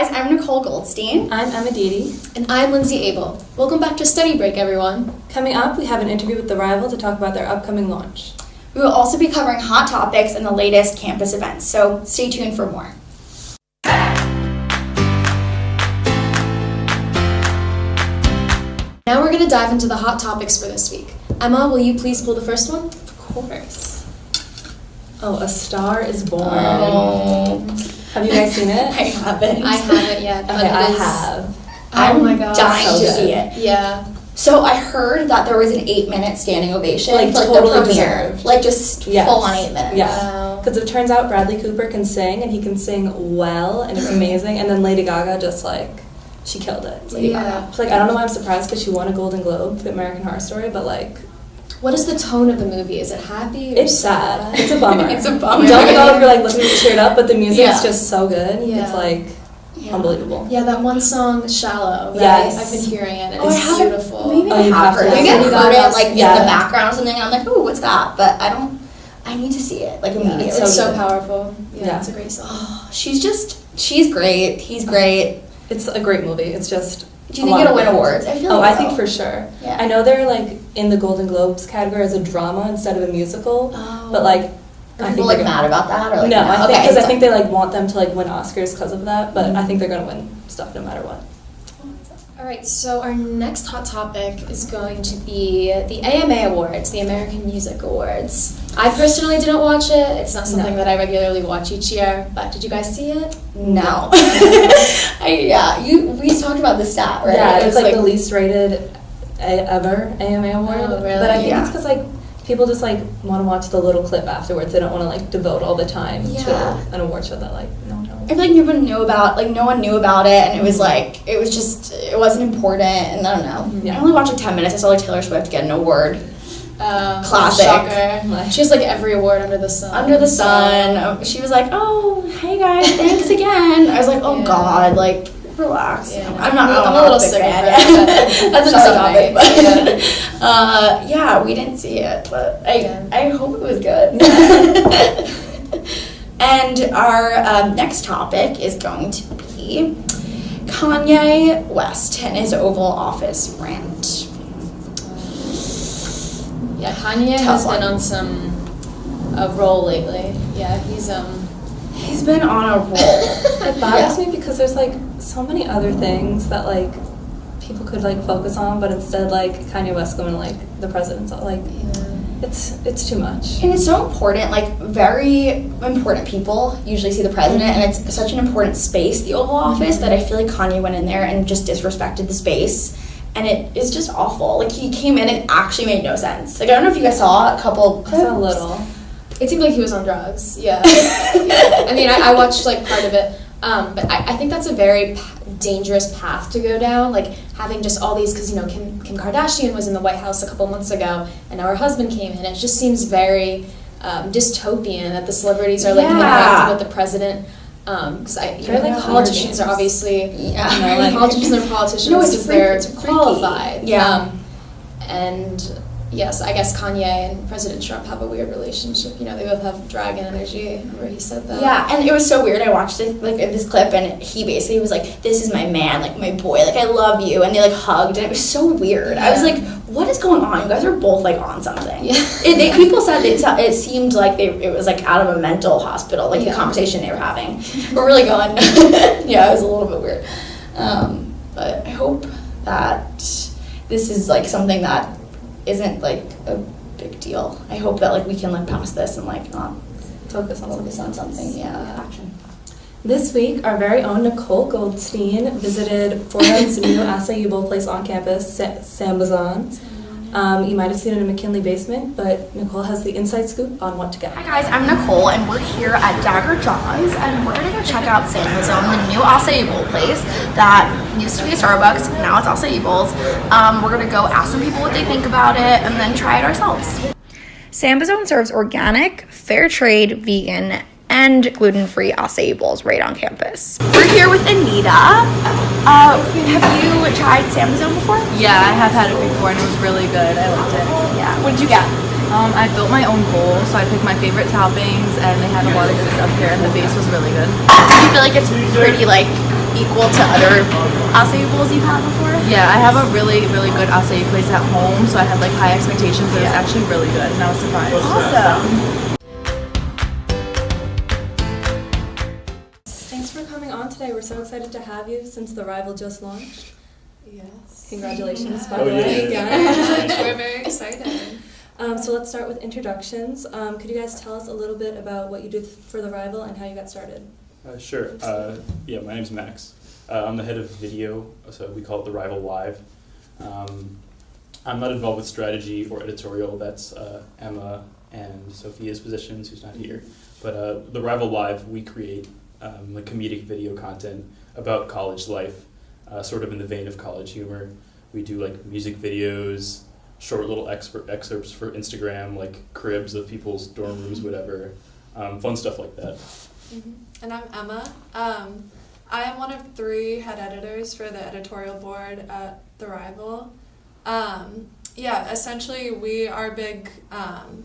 guys, I'm Nicole Goldstein. I'm Emma Dede. And I'm Lindsay Abel. Welcome back to Study Break, everyone. Coming up, we have an interview with The Rival to talk about their upcoming launch. We will also be covering hot topics and the latest campus events, so stay tuned for more. Now we're going to dive into the hot topics for this week. Emma, will you please pull the first one? Of course. Oh, A Star is Born. Oh. Have you guys seen it? I haven't. I haven't yet. But Okay, I have. I'm Oh my God. dying So to good. see it. Yeah. So I heard that there was an 8-minute standing ovation Like, for totally the premiere. deserved. Like just Yes. full on 8 minutes. Yeah. Wow. Because it turns out Bradley Cooper can sing, and he can sing well, and it's amazing. And then Lady Gaga just, like, she killed it. Lady Yeah. Gaga. She's like, I don't know why I'm surprised because she won a Golden Globe for American Horror Story, but, like, What is the tone of the movie? Is it happy? Or it's sad. It's a bummer. It's a bummer. Don't know if you're, like, looking to cheer it up, but the music's Yeah. just so good. Yeah. It's, like, Yeah. unbelievable. Yeah, that one song, Shallow. Right? Yes. I've been hearing it, and Oh, I it's haven't- beautiful. Maybe Oh, I you have have heard to. it. Maybe I've Lady heard it Gaga's- like yeah. in the background or something. And I'm like, ooh, what's that? But I need to see it like Yeah, immediately. it's so good. powerful. Yeah, Yeah. it's a great song. She's great. He's great. It's a great movie. It's just. Do you think it'll win awards? I feel Oh, like I think so. for sure. Yeah. I know they're like in the Golden Globes category as a drama instead of a musical, Oh. but like Are I people think like they're mad about that or gonna, like no, I think okay, because I so- think they like want them to like win Oscars because of that, but Mm-hmm. I think they're gonna win stuff no matter what. All right, so our next hot topic is going to be the AMA Awards, the American Music Awards. I personally didn't watch it. It's not something No. that I regularly watch each year, but did you guys see it? No. we talked about the stat, right? Yeah, It it's was, like the least rated ever AMA award. Oh, really? But I think Yeah. it's because like people just like want to watch the little clip afterwards. They don't want to like devote all the time Yeah. to an award show that like no one knows. I feel like no one knew about it, and it was like it wasn't important, and I don't know. Yeah. I only watched like 10 minutes. I saw like Taylor Swift get an award. Classic. Shocker. She has like every award under the sun. Under the sun. She was like, "Oh, hey guys, thanks again." I was like, "Oh Yeah. God, like relax." Yeah. I'm not. I'm a little big sick of fan. it, but That's she's another alright. topic. But yeah, we didn't see it, but Yeah. I hope it was good. And our next topic is going to be Kanye West and his Oval Office rant. Yeah, Kanye Tough has one. been on a roll lately. Yeah, He's been on a roll. It bothers me because there's like so many other things that like people could like focus on, but instead like Kanye West going to like the president's like it's too much. And it's so important, like very important people usually see the president, and it's such an important space, the Oval Office, that I feel like Kanye went in there and just disrespected the space, and it is just awful. Like he came in and actually made no sense. Like I don't know if you guys saw a couple I clips. saw a little. It seemed like he was on drugs. Yeah. Yeah. I mean, I watched like part of it, but I think that's a very dangerous path to go down. Like having just all these, because Kim Kardashian was in the White House a couple months ago, and now her husband came in. It just seems very dystopian that the celebrities are like interacting with the president. Because They're like politicians are obviously politicians are politicians No, it's because they're freaky. qualified. Yeah. And yes, I guess Kanye and President Trump have a weird relationship. They both have dragon energy. Remember he said that? Yeah, and it was so weird. I watched it like in this clip, and he basically was like, "This is my man, like my boy, like I love you," and they like hugged, and it was so weird. I was like, "What is going on? You guys are both like on something." Yeah. People said it seemed like it was like out of a mental hospital, like the Yeah. conversation they were having. We're really going. Yeah, it was a little bit weird. But I hope that this is like something that isn't like a big deal. I hope that like we can look past this and like not Focus on something. Yeah. Action. This week, our very own Nicole Goldstein visited Forum's new acai bowl place on campus, Sambazon. You might have seen it in McKinley basement, but Nicole has the inside scoop on what to get. Hi guys, I'm Nicole and we're here at Dagger John's and we're gonna go check out Sambazon, the new acai bowl place that used to be a Starbucks, now it's acai bowls. We're gonna go ask some people what they think about it and then try it ourselves. Sambazon serves organic, fair trade, vegan, and gluten-free acai bowls right on campus. We're here with Anita. Have you tried Sambazon before? Yeah, I have had it before and it was really good. I liked it. Yeah. What did you get? I built my own bowl, so I picked my favorite toppings and they had a lot of good stuff here and the base was really good. Do you feel like it's pretty like equal to other acai bowls you've had before? Yeah, I have a really, really good acai place at home, so I had like high expectations, but it's actually really good, and I was surprised. Awesome. Thanks for coming on today. We're so excited to have you since the rival just launched. Yes. Congratulations, by Oh, the way. yeah. We're very excited. So let's start with introductions. Could you guys tell us a little bit about what you did for the rival and how you got started? Sure. Yeah, my name's Max. I'm the head of video, so we call it the Rival Live. I'm not involved with strategy or editorial. That's Emma and Sophia's positions, who's not here. But the Rival Live, we create like comedic video content about college life, sort of in the vein of college humor. We do like music videos, short little excerpts for Instagram, like cribs of people's dorm rooms, whatever. Fun stuff like that. Mm-hmm. And I'm Emma. I am one of 3 head editors for the editorial board at The Rival. Yeah, essentially our big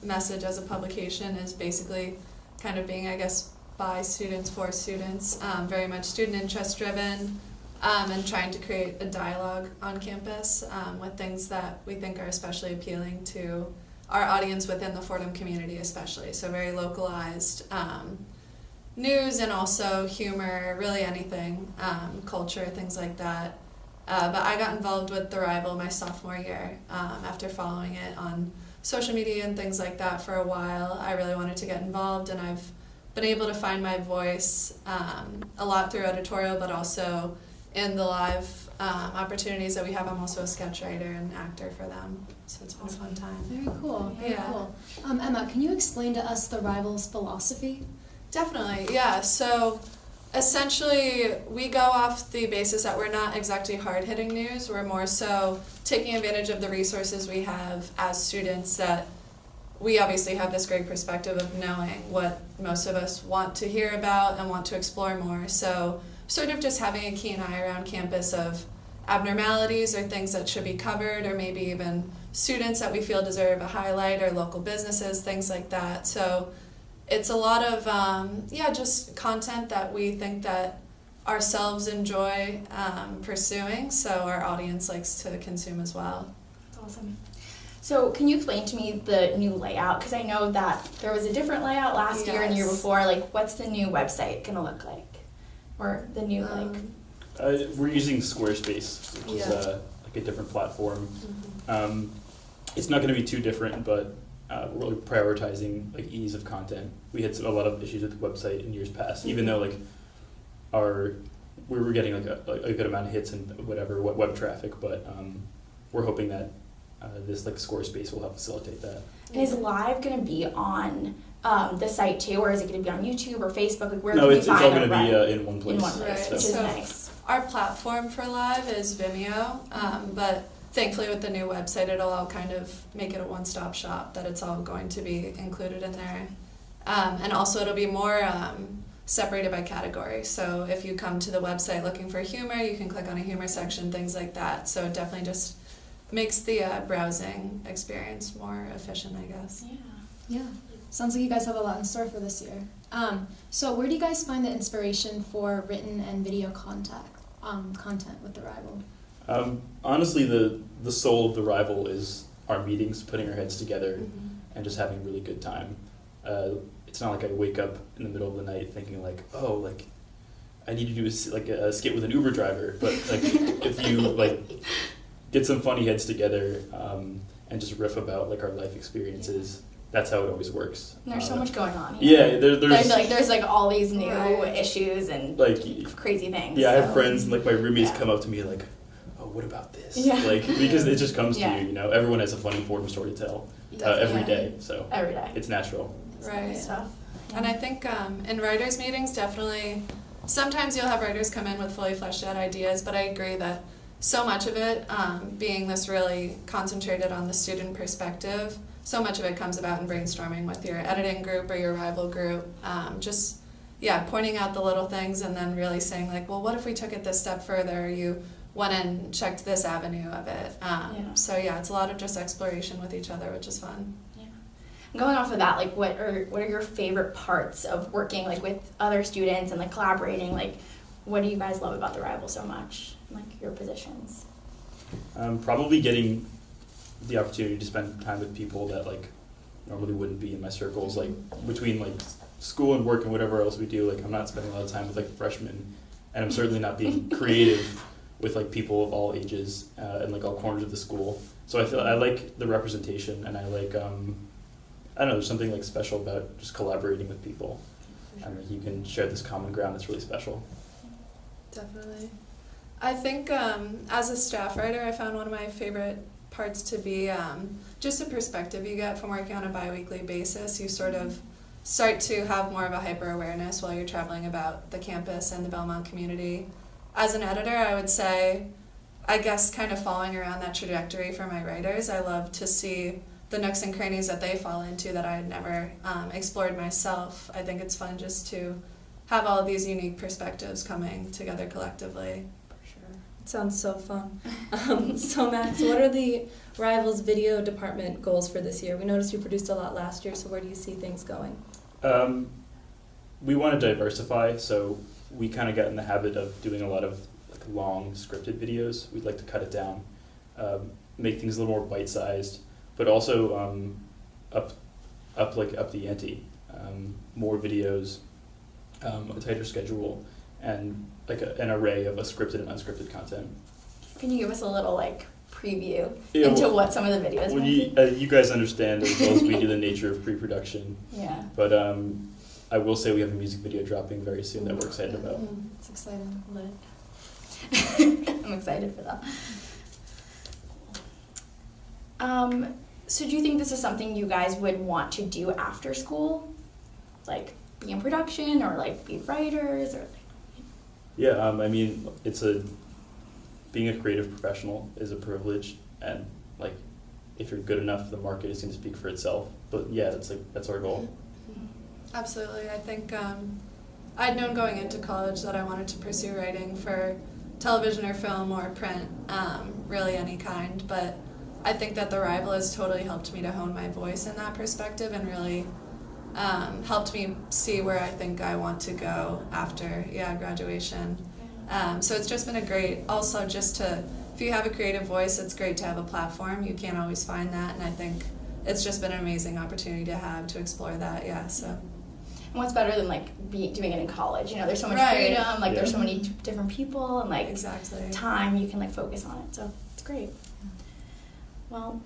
message as a publication is basically kind of being, I guess, by students, for students, very much student interest driven, and trying to create a dialogue on campus with things that we think are especially appealing to our audience within the Fordham community especially. So very localized news and also humor, really anything, culture, things like that. But I got involved with The Rival my sophomore year after following it on social media and things like that for a while. I really wanted to get involved, and I've been able to find my voice a lot through editorial, but also in the live opportunities that we have. I'm also a sketch writer and actor for them, so it's been a fun time. Very cool. Very Yeah. cool. Emma, can you explain to us the Rival's philosophy? Definitely, yeah. So essentially, we go off the basis that we're not exactly hard-hitting news. We're more so taking advantage of the resources we have as students, that we obviously have this great perspective of knowing what most of us want to hear about and want to explore more. So sort of just having a keen eye around campus of abnormalities or things that should be covered, or maybe even students that we feel deserve a highlight, or local businesses, things like that. So it's a lot of, just content that we think that ourselves enjoy pursuing, so our audience likes to consume as well. That's awesome. So can you explain to me the new layout? Because I know that there was a different layout last year and the year Yes. before. Like, what's the new website going to look like? Or the new, We're using Squarespace, which is Yeah. like a different platform. It's not going to be too different, but we're really prioritizing like ease of content. We had a lot of issues with the website in years past, even though like we were getting like a good amount of hits and whatever web traffic, but we're hoping that this like Squarespace will help facilitate that. And is live going to be on the site too, or is it going to be on YouTube or Facebook? Like, where No, can we it's all find going it to run? be in one place. In one place, Right. which is So- nice. Our platform for live is Vimeo, but thankfully with the new website it'll all kind of make it a one-stop shop, that it's all going to be included in there. And also it'll be more separated by category. So if you come to the website looking for humor, you can click on a humor section, things like that. So it definitely just makes the browsing experience more efficient, I guess. Yeah. Sounds like you guys have a lot in store for this year. So where do you guys find the inspiration for written and video content with The Rival? Honestly, the soul of The Rival is our meetings, putting our heads together and just having a really good time. It's not like I wake up in the middle of the night thinking like, oh, like I need to do a skit with an Uber driver. But like if you like get some funny heads together and just riff about like our life experiences, that's how it always works. And there's so much going on. Yeah, There's like all these new Right. issues and like crazy things. yeah, I have so. friends and like my roommates Yeah. come up to me like, oh, what about this? Yeah. Like because it just comes Yeah. to you, you know. Everyone has a funny Fordham story to tell every day, so Every day. it's natural. Right. Stuff. And I think in writers' meetings, definitely, sometimes you'll have writers come in with fully fleshed out ideas, but I agree that so much of it, being this really concentrated on the student perspective, so much of it comes about in brainstorming with your editing group or your rival group. Pointing out the little things and then really saying like, well, what if we took it this step further? You went and checked this avenue of it. So yeah, it's a lot of just exploration with each other, which is fun. Going off of that, like what are your favorite parts of working like with other students and like collaborating? Like what do you guys love about the Rival so much? Like your positions? Probably getting the opportunity to spend time with people that like normally wouldn't be in my circles, like between like school and work and whatever else we do. Like I'm not spending a lot of time with like freshmen, and I'm certainly not being creative with like people of all ages and like all corners of the school. So I feel I like the representation, and I like I don't know, there's something like special about just collaborating with people. I mean, you can share this common ground that's really special. Definitely. I think as a staff writer, I found one of my favorite parts to be just the perspective you get from working on a bi-weekly basis. You sort of start to have more of a hyper-awareness while you're traveling about the campus and the Belmont community. As an editor, I would say, I guess kind of following around that trajectory for my writers, I love to see the nooks and crannies that they fall into that I had never explored myself. I think it's fun just to have all of these unique perspectives coming together collectively. Sounds so fun. So Max, what are the Rivals video department goals for this year? We noticed you produced a lot last year, so where do you see things going? We want to diversify, so we kind of got in the habit of doing a lot of like long scripted videos. We'd like to cut it down, make things a little more bite-sized, but also up the ante. More videos, a tighter schedule, and like an array of scripted and unscripted content. Can you give us a little like preview Yeah, into well- what some of the videos Well, might be? you guys understand as well as we do the nature of pre-production, Yeah. but I will say we have a music video dropping very soon that we're excited about. It's exciting. I'm excited for that. So do you think this is something you guys would want to do after school? Like be in production or like be writers or Yeah, I mean, being a creative professional is a privilege, and like, if you're good enough, the market is going to speak for itself. But yeah, that's our goal. Absolutely. I think I'd known going into college that I wanted to pursue writing for television or film or print, really any kind. But I think that The Rival has totally helped me to hone my voice in that perspective and really helped me see where I think I want to go after graduation. So it's just been a great, also just if you have a creative voice, it's great to have a platform. You can't always find that, and I think it's just been an amazing opportunity to have to explore that, so. And what's better than like doing it in college? You know, there's so much Right. freedom, like there's Yeah. so many different people and like Exactly. time you can like focus on it. So it's great. Well,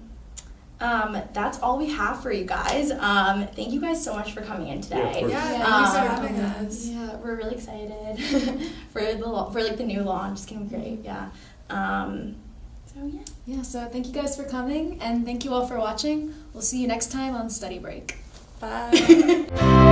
that's all we have for you guys. Thank you guys so much for coming in Yeah, of today. course. Yeah, thanks for Um, having us. Yeah, we're really excited for like the new launch. It's gonna be great. Yeah. So yeah. Yeah, so thank you guys for coming, and thank you all for watching. We'll see you next time on Study Break. Bye.